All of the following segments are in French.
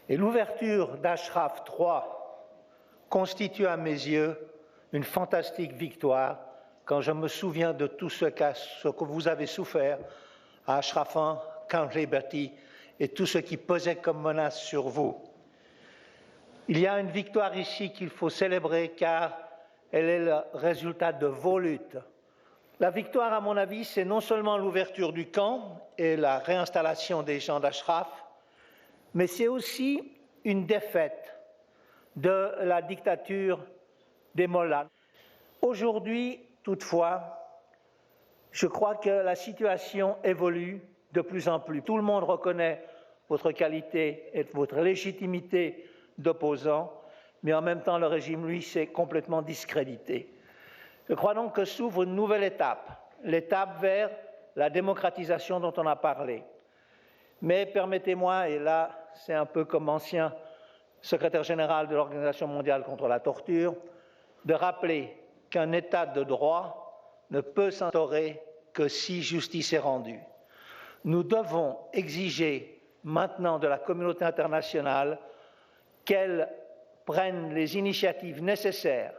Et l'ouverture d'Ashraf III constitue à mes yeux une fantastique victoire quand je me souviens de tout ce que vous avez souffert à Ashraf I, Camp Liberty et tout ce qui pesait comme menace sur vous. Il y a une victoire ici qu'il faut célébrer car elle est le résultat de vos luttes. La victoire, à mon avis, c'est non seulement l'ouverture du camp et la réinstallation des gens d'Ashraf, mais c'est aussi une défaite de la dictature des mollahs. Aujourd'hui, toutefois, je crois que la situation évolue de plus en plus. Tout le monde reconnaît votre qualité et votre légitimité d'opposant, mais en même temps, le régime, lui, s'est complètement discrédité. Je crois donc que s'ouvre une nouvelle étape, l'étape vers la démocratisation dont on a parlé. Mais permettez-moi, et là, c'est un peu comme ancien secrétaire général de l'Organisation mondiale contre la torture, de rappeler qu'un État de droit ne peut s'instaurer que si justice est rendue. Nous devons exiger maintenant de la communauté internationale qu'elle prenne les initiatives nécessaires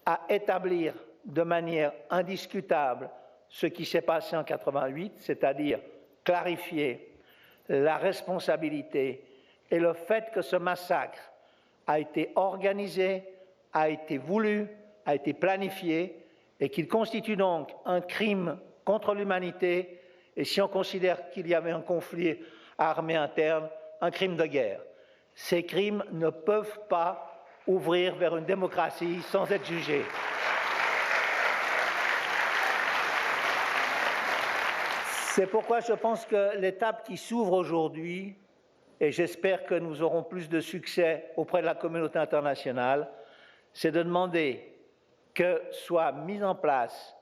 à établir de manière indiscutable ce qui s'est passé en 88, c'est-à-dire clarifier la responsabilité et le fait que ce massacre a été organisé, a été voulu, a été planifié et qu'il constitue donc un crime contre l'humanité et si on considère qu'il y avait un conflit armé interne, un crime de guerre. Ces crimes ne peuvent pas ouvrir vers une démocratie sans être jugés. C'est pourquoi je pense que l'étape qui s'ouvre aujourd'hui, et j'espère que nous aurons plus de succès auprès de la communauté internationale, c'est de demander que soit mis en place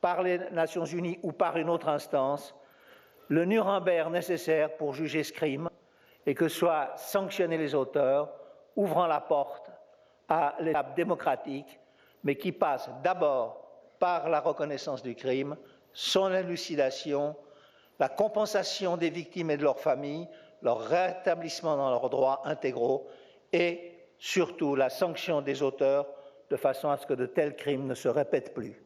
par les Nations Unies ou par une autre instance le Nuremberg nécessaire pour juger ce crime et que soient sanctionnés les auteurs, ouvrant la porte à l'étape démocratique, mais qui passe d'abord par la reconnaissance du crime, son élucidation, la compensation des victimes et de leurs familles, leur rétablissement dans leurs droits intégraux et surtout la sanction des auteurs de façon à ce que de tels crimes ne se répètent plus.